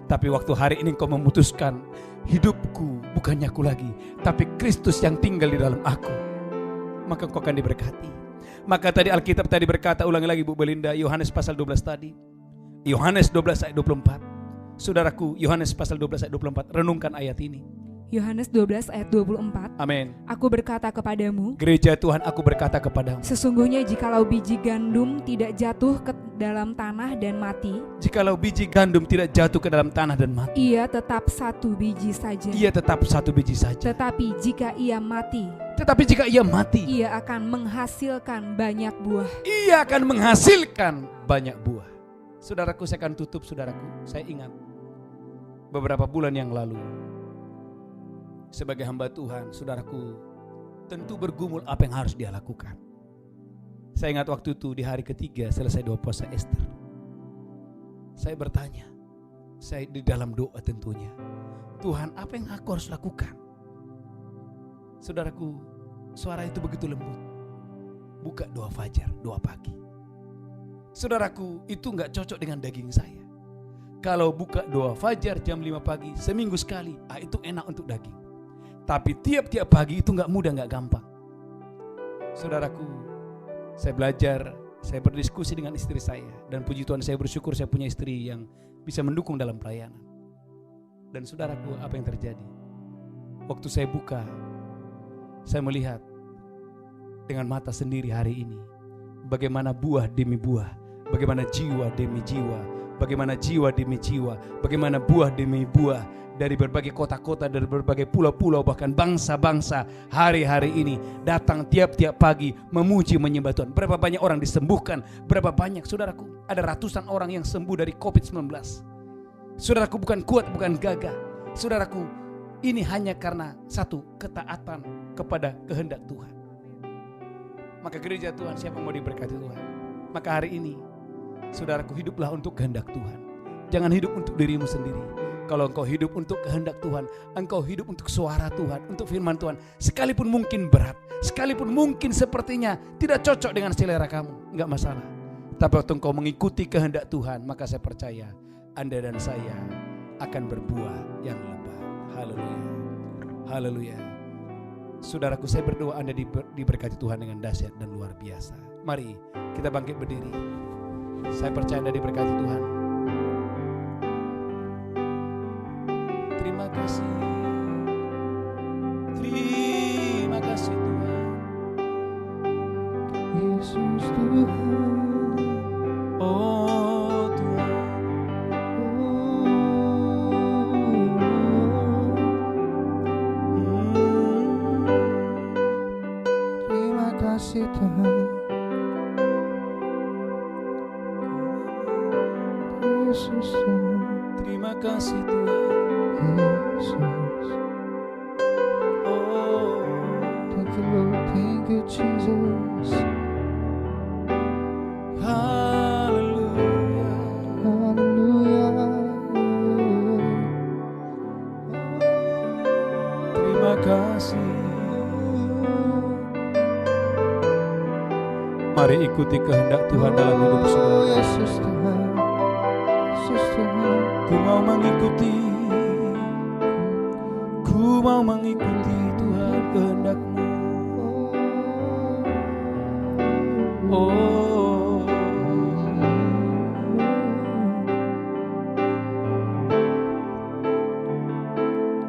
Tapi waktu hari ini engkau memutuskan, hidupku bukannya aku lagi, tapi Kristus yang tinggal di dalam aku, maka engkau akan diberkati. Maka tadi Alkitab tadi berkata, ulangi lagi Bu Belinda, Yohanes pasal 12 tadi, Yohanes 12 ayat 24. Saudaraku, Yohanes pasal 12 ayat 24, renungkan ayat ini. Yohanes 12 ayat 24. Amin. Aku berkata kepadamu, Gereja Tuhan, aku berkata kepadamu, sesungguhnya jikalau biji gandum tidak jatuh ke dalam tanah dan mati, jikalau biji gandum tidak jatuh ke dalam tanah dan mati, ia tetap satu biji saja. ia tetap satu biji saja. Tetapi jika ia mati, ia akan menghasilkan banyak buah. Ia akan menghasilkan banyak buah. Saudaraku, saya akan tutup saudaraku. Saya ingat beberapa bulan yang lalu, sebagai hamba Tuhan, saudaraku tentu bergumul apa yang harus dia lakukan. Saya ingat waktu itu di hari ketiga selesai doa puasa Ester. Saya bertanya, saya di dalam doa tentunya, Tuhan, apa yang aku harus lakukan? Saudaraku, suara itu begitu lembut. Buka doa fajar, doa pagi. Saudaraku, itu gak cocok dengan daging saya. Kalau buka doa fajar jam 5 pagi seminggu sekali, itu enak untuk daging. Tapi tiap-tiap pagi itu gak mudah, gak gampang. Saudaraku, saya belajar, saya berdiskusi dengan istri saya. Dan puji Tuhan, saya bersyukur saya punya istri yang bisa mendukung dalam pelayanan. Dan saudaraku, apa yang terjadi? Waktu saya buka, saya melihat dengan mata sendiri hari ini bagaimana buah demi buah, bagaimana jiwa demi jiwa, bagaimana jiwa demi jiwa, bagaimana buah demi buah dari berbagai kota-kota, dari berbagai pulau-pulau, bahkan bangsa-bangsa hari-hari ini datang tiap-tiap pagi memuji menyembah Tuhan. Berapa banyak orang disembuhkan, berapa banyak, saudaraku, ada ratusan orang yang sembuh dari COVID-19. Saudaraku, bukan kuat, bukan gagah. Saudaraku, ini hanya karena satu, ketaatan kepada kehendak Tuhan. Maka gereja Tuhan, siapa mau diberkati Tuhan? Maka hari ini, saudaraku, hiduplah untuk kehendak Tuhan. Jangan hidup untuk dirimu sendiri. Kalau engkau hidup untuk kehendak Tuhan, engkau hidup untuk suara Tuhan, untuk firman Tuhan, sekalipun mungkin berat, sekalipun mungkin sepertinya tidak cocok dengan selera kamu, enggak masalah. Tapi waktu engkau mengikuti kehendak Tuhan, maka saya percaya Anda dan saya akan berbuah yang lebat. Haleluya. Haleluya. Saudaraku, saya berdoa Anda diberkati Tuhan dengan dahsyat dan luar biasa. Mari kita bangkit berdiri. Saya percaya Anda diberkati Tuhan. Terima kasih. Terima kasih Tuhan. Yesus Tuhan. Oh Tuhan. Terima kasih Tuhan. Yesus Tuhan. Terima kasih Tuhan. Yesus. Oh, Thank you Lord, thank you Jesus. haleluya. Hallelujah. Terima kasih. Mari ikuti kehendak Tuhan dalam hidup Oh saudara. Yesus Tuhan. Yesus Tuhan. Ku mau mengikuti, ku mau mengikuti Tuhan kehendak-Mu. Oh,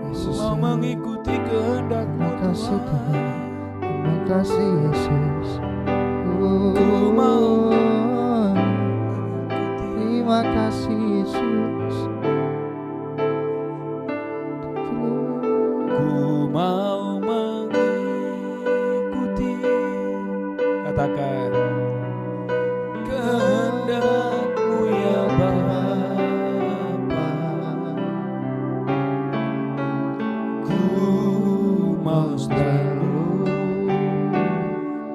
Yesus mau Tuhan. mengikuti kehendak-Mu Terima kasih Tuhan. Tuhan. Terima kasih Yesus. Ku mau Terima kasih Yesus. Ku mau mengikuti, katakan, kehendak-Mu ya Bapa. Ku mau selalu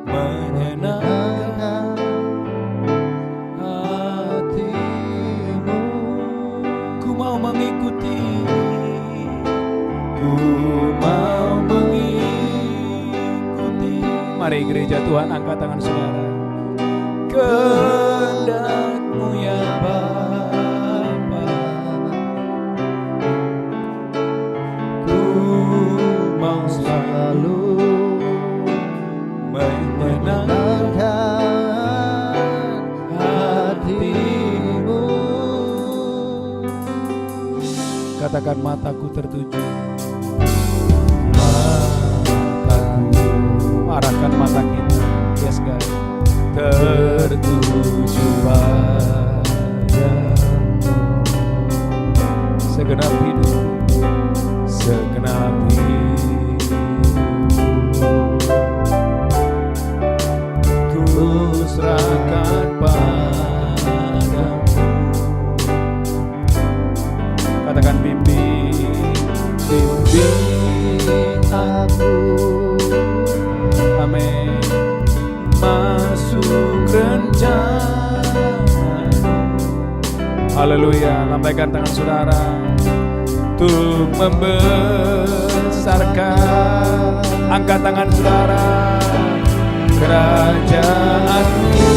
menyenangkan hati-Mu. Ku mau mengikuti, ku mau mengikuti. Mari gereja Tuhan, angkat tangan saudara. Kehendak-Mu ya Bapa. Ku mau selalu menyenangkan hati-Mu. Katakan, mataku tertuju. Mataku, arahkan mata kita. Yes God. Tertuju padamu. Segenap hidup, segenap hidup, ku serahkan padamu. Katakan, bimbing, bimbing aku, amin, masuk Lambaikan tangan saudara untuk membesarkan. Angkat tangan saudara. Kerajaanmu,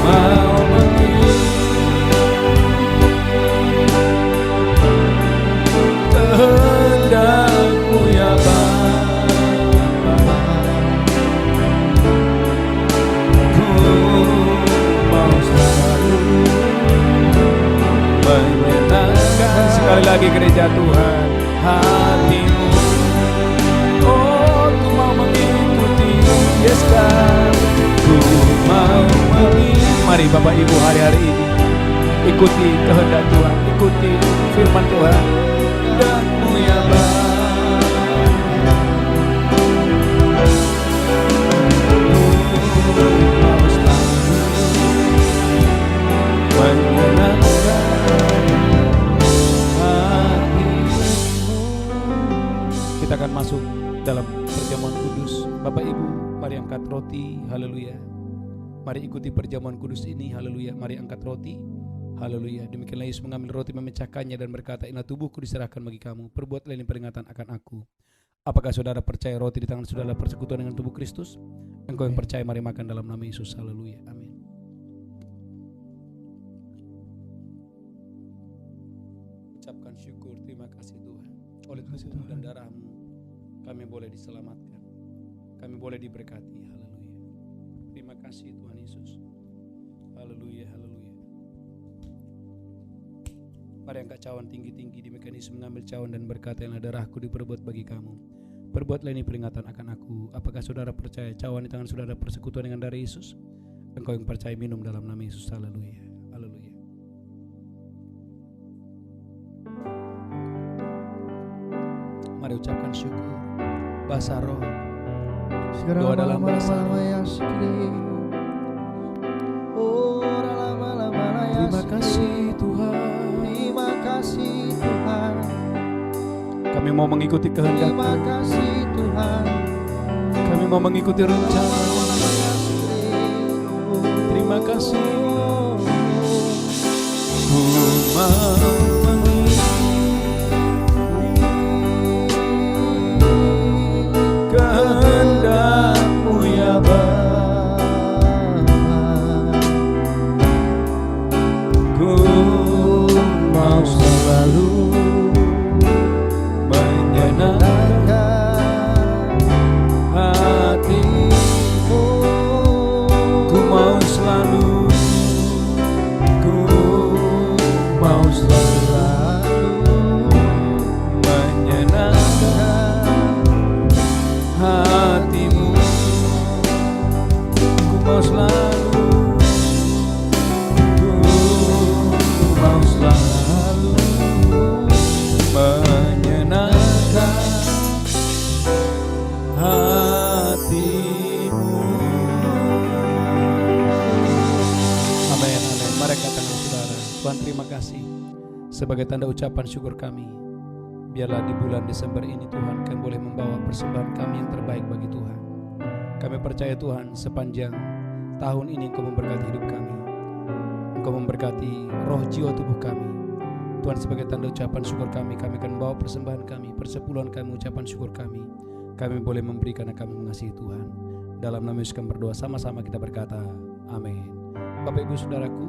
mau kehendakmu ya Bapa, ku mau selalu menyenangkan. Sekali lagi gereja Tuhan, hatimu, oh ku mau mengikuti Yesus, ku mau mengikuti. Mari Bapak Ibu hari-hari ini ikuti kehendak Tuhan, ikuti firman Tuhan. Kehendakmu ya Bapa, ku mau selalu menyenangkan hatimu. Kita akan masuk dalam perjamuan kudus. Bapak Ibu, mari angkat roti, haleluya. Mari ikuti perjamuan kudus ini, haleluya. Mari angkat roti, haleluya. Demikianlah Yesus mengambil roti, memecahkannya dan berkata, inilah tubuhku diserahkan bagi kamu, perbuatlah ini peringatan akan aku. Apakah saudara percaya roti di tangan saudara persekutuan dengan tubuh Kristus? Engkau yang percaya, mari makan dalam nama Yesus, haleluya, amin. Ucapkan syukur, terima kasih Tuhan. Oleh tubuh dan darah-Mu kami boleh diselamatkan, kami boleh diberkati, haleluya. Terima kasih Tuhan Yesus, haleluya, haleluya. Mari angkat cawan tinggi-tinggi. Demikian Yesus mengambil cawan dan berkata, inilah darahku diperbuat bagi kamu, perbuatlah ini peringatan akan aku. Apakah saudara percaya cawan di tangan saudara persekutuan dengan darah Yesus? Engkau yang percaya minum dalam nama Yesus, haleluya, haleluya. Mari ucapkan syukur, bahasa roh, doa dalam bahasa roh. Terima kasih Tuhan, terima kasih Tuhan, kami mau mengikuti kehendak. terima kasih Tuhan, Kami mau mengikuti rencana. Terima kasih. Ku mau kehendak-Mu ya Bapa, ku mau selalu menyenangkan hatimu. Ku mau selalu, ku mau selalu menyenangkan hatimu. Ku mau selalu, ku mau selalu menyenangkan hatimu. Amin, amin. Mari katakan saudara, Tuhan terima kasih sebagai tanda ucapan syukur kami. Biarlah di bulan Desember ini Tuhan, kami boleh membawa persembahan kami yang terbaik bagi Tuhan. Kami percaya Tuhan, sepanjang tahun ini Engkau memberkati hidup kami, Engkau memberkati roh jiwa tubuh kami. Tuhan, sebagai tanda ucapan syukur kami akan membawa persembahan kami, persepuluhan kami, ucapan syukur kami. Kami boleh memberi karena kami mengasihi Tuhan. Dalam nama Yesus kami berdoa, sama-sama kita berkata, amin. Bapak Ibu Saudaraku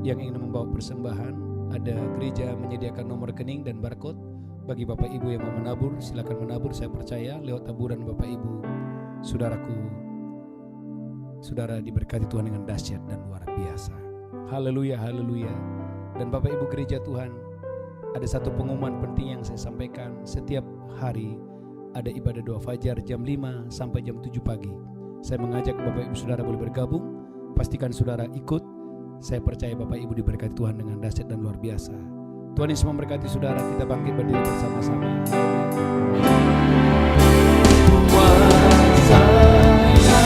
yang ingin membawa persembahan, ada gereja menyediakan nomor rekening dan barcode. Bagi Bapak Ibu yang mau menabur, silakan menabur. Saya percaya lewat taburan Bapak Ibu, saudaraku, saudara diberkati Tuhan dengan dahsyat dan luar biasa. Haleluya, haleluya. Dan Bapak Ibu gereja Tuhan, ada satu pengumuman penting yang saya sampaikan. Setiap hari ada ibadah doa fajar jam 5 sampai jam 7 pagi. Saya mengajak Bapak Ibu saudara boleh bergabung. Pastikan saudara ikut. Saya percaya Bapak Ibu diberkati Tuhan dengan dahsyat dan luar biasa. Tuhan Yesus memberkati saudara. Kita bangkit berdiri bersama-sama. Kuasanya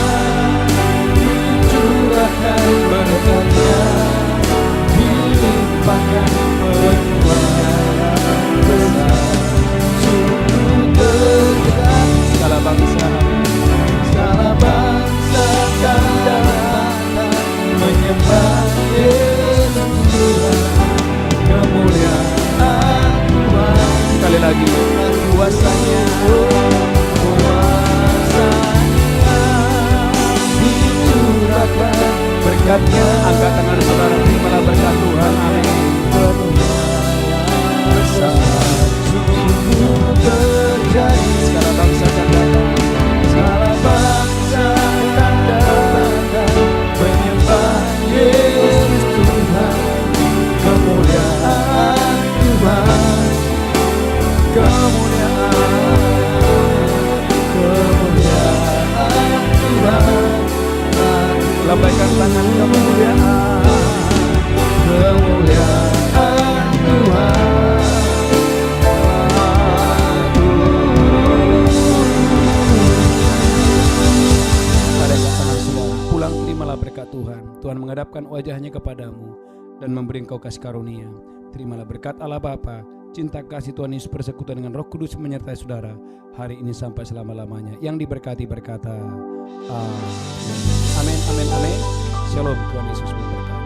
dicurahkan berkatnya, dilimpahkan penguasa besar, sungguh dekat. Segala bangsa kan datang lambaikan tangan kemuliaan Tuhan. Lambaikan tangan saudara, pulang terimalah berkat Tuhan. Tuhan menghadapkan wajahnya kepadamu dan memberi engkau kasih karunia. Terimalah berkat Allah Bapa, cinta kasih Tuhan Yesus, persekutuan dengan Roh Kudus menyertai saudara hari ini sampai selama-lamanya. Yang diberkati berkata amin. Amin, amin, amin. Shalom, Tuhan Yesus memberkati.